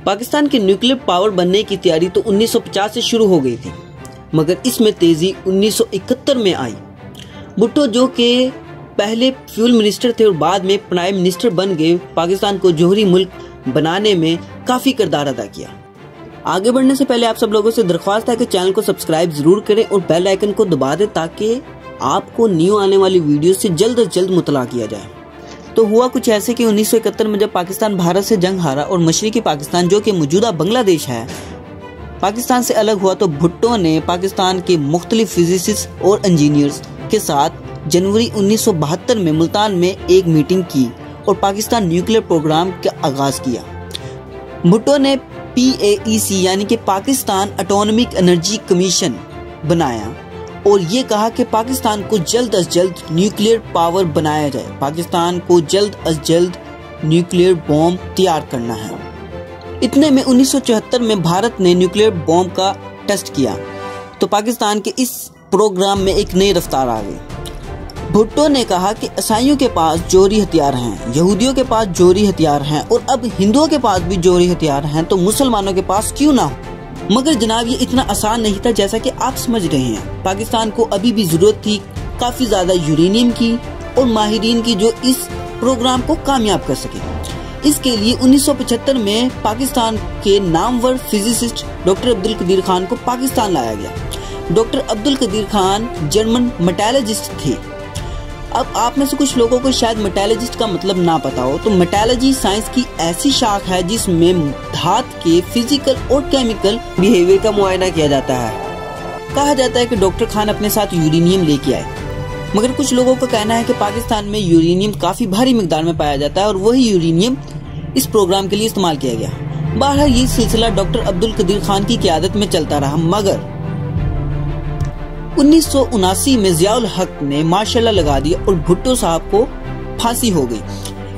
پاکستان کی nuclear power بننے کی تیاری تو 1950 سے شروع ہو گئی تھی، مگر اس میں تیزی 1971 میں آئی۔ بھٹو جو کہ پہلے فیول منسٹر تھے اور بعد میں پرائم منسٹر بن گئے، پاکستان کو جوہری ملک بنانے میں کافی کردار ادا کیا۔ آگے بڑھنے سے پہلے آپ سب لوگوں سے درخواست ہے کہ چینل کو سبسکرائب ضرور کریں اور بیل آئیکن کو دبا دیں تاکہ آپ کو نیو آنے والی ویڈیو سے جلد از جلد مطلع کیا جائے۔ تو ہوا کچھ ایسے کہ 1971 میں جب پاکستان بھارت سے جنگ ہارا اور مشرقی پاکستان جو کہ موجودہ بنگلہ دیش ہے پاکستان سے الگ ہوا، تو بھٹو نے پاکستان کے مختلف فزسسٹ اور انجینئرز کے ساتھ جنوری 1972 میں ملتان میں ایک میٹنگ کی اور پاکستان نیوکلیئر پروگرام کا آغاز کیا۔ بھٹو نے PAEC یعنی کہ پاکستان اٹامک انرجی کمیشن بنایا اور یہ کہا کہ پاکستان کو جلد از جلد نیوکلیئر پاور بنایا جائے، پاکستان کو جلد از جلد نیوکلیئر بوم تیار کرنا ہے۔ اتنے میں 1974 میں بھارت نے نیوکلیئر بوم کا ٹیسٹ کیا تو پاکستان کے اس پروگرام میں ایک نئی رفتار آ گئی۔ بھٹو نے کہا کہ عیسائیوں کے پاس جوہری ہتھیار ہیں، یہودیوں کے پاس جوہری ہتھیار ہیں اور اب ہندوؤں کے پاس بھی جوہری ہتھیار ہیں، تو مسلمانوں کے پاس کیوں نہ ہو؟ مگر جناب یہ اتنا آسان نہیں تھا جیسا کہ آپ سمجھ رہے ہیں۔ پاکستان کو ابھی بھی ضرورت تھی کافی زیادہ یورینیم کی اور ماہرین کی جو اس پروگرام کو کامیاب کر سکے۔ اس کے لیے 1975 میں پاکستان کے نامور فزسسٹ ڈاکٹر عبدالقدیر خان کو پاکستان لایا گیا۔ ڈاکٹر عبدالقدیر خان جرمن میٹالرجسٹ تھے۔ اب آپ میں سے کچھ لوگوں کو شاید میٹالرجسٹ کا مطلب نہ پتا ہو، تو میٹالرجی سائنس کی ایسی شاخ ہے جس میں دھات کے فزیکل اور کیمیکل بیہیویئر کا معائنہ کیا جاتا ہے۔ کہا جاتا ہے کہ ڈاکٹر خان اپنے ساتھ یورینیم لے کے آئے، مگر کچھ لوگوں کا کہنا ہے کہ پاکستان میں یورینیم کافی بھاری مقدار میں پایا جاتا ہے اور وہی یورینیم اس پروگرام کے لیے استعمال کیا گیا۔ بہرحال یہ سلسلہ ڈاکٹر عبدالقدیر خان کی قیادت میں چلتا رہا، مگر 1979 میں ضیاء الحق نے ماشاء اللہ لگا دیا اور بھٹو صاحب کو پھانسی ہو گئی۔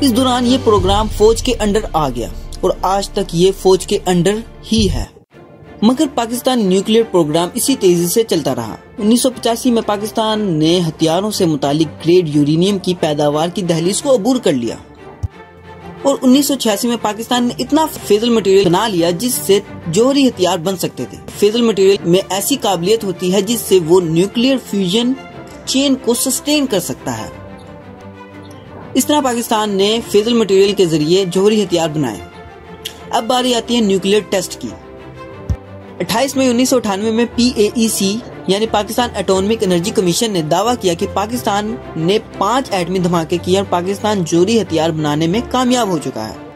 اس دوران یہ پروگرام فوج کے انڈر آ گیا اور آج تک یہ فوج کے انڈر ہی ہے، مگر پاکستان نیوکلیئر پروگرام اسی تیزی سے چلتا رہا۔ 1985 میں پاکستان نے ہتھیاروں سے متعلق گریڈ یورینیم کی پیداوار کی دہلیز کو عبور کر لیا اور 1986 میں پاکستان نے اتنا فیزل مٹیریل بنا لیا جس سے جوہری ہتھیار بن سکتے تھے۔ فیزل مٹیریل میں ایسی قابلیت ہوتی ہے جس سے وہ نیوکلیئر فیوژن چین کو سسٹین کر سکتا ہے۔ اس طرح پاکستان نے فیزل مٹیریل کے ذریعے جوہری ہتھیار بنائے۔ اب باری آتی ہے نیوکلیئر ٹیسٹ کی۔ 28 مئی 1998 میں PAEC یعنی پاکستان اٹامک انرجی کمیشن نے دعویٰ کیا کہ پاکستان نے 5 ایٹمی دھماکے کیے اور پاکستان جوہری ہتھیار بنانے میں کامیاب ہو چکا ہے۔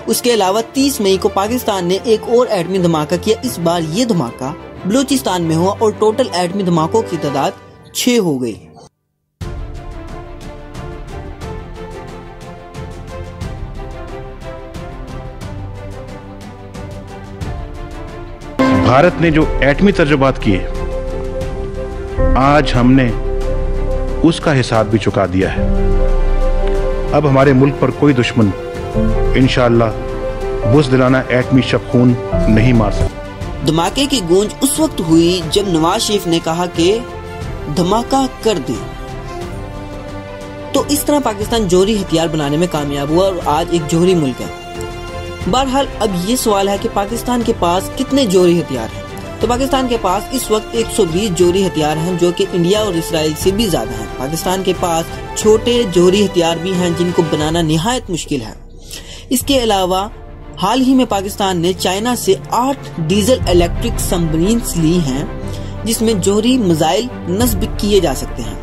اس کے علاوہ 30 مئی کو پاکستان نے ایک اور ایٹمی دھماکہ کیا۔ اس بار یہ دھماکہ بلوچستان میں ہوا اور ٹوٹل ایٹمی دھماکوں کی تعداد 6 ہو گئی۔ بھارت نے جو ایٹمی تجربات کیے آج ہم نے اس کا حساب بھی چکا دیا ہے۔ اب ہمارے ملک پر کوئی دشمن انشاءاللہ بزدلانہ ایٹمی شبخون نہیں مار سکتا۔ دھماکے کی گونج اس وقت ہوئی جب نواز شریف نے کہا کہ دھماکہ کر دیں، تو اس طرح پاکستان جوہری ہتھیار بنانے میں کامیاب ہوا اور آج ایک جوہری ملک ہے۔ بہرحال اب یہ سوال ہے کہ پاکستان کے پاس کتنے جوہری ہتھیار ہیں؟ تو پاکستان کے پاس اس وقت 120 جوہری ہتھیار ہیں جو کہ انڈیا اور اسرائیل سے بھی زیادہ ہیں۔ پاکستان کے پاس چھوٹے جوہری ہتھیار بھی ہیں جن کو بنانا نہایت مشکل ہے۔ اس کے علاوہ حال ہی میں پاکستان نے چائنا سے 8 ڈیزل الیکٹرک سبمرینز لی ہیں جس میں جوہری میزائل نصب کیے جا سکتے ہیں۔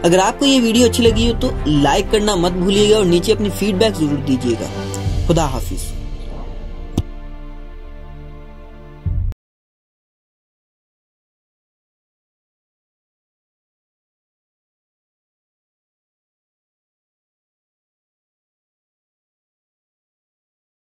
اگر آپ کو یہ ویڈیو اچھی لگی ہو تو لائک کرنا مت بھولیے گا اور نیچے اپنی فیڈ بیک ضرور دیجیے گا۔ خدا حافظ۔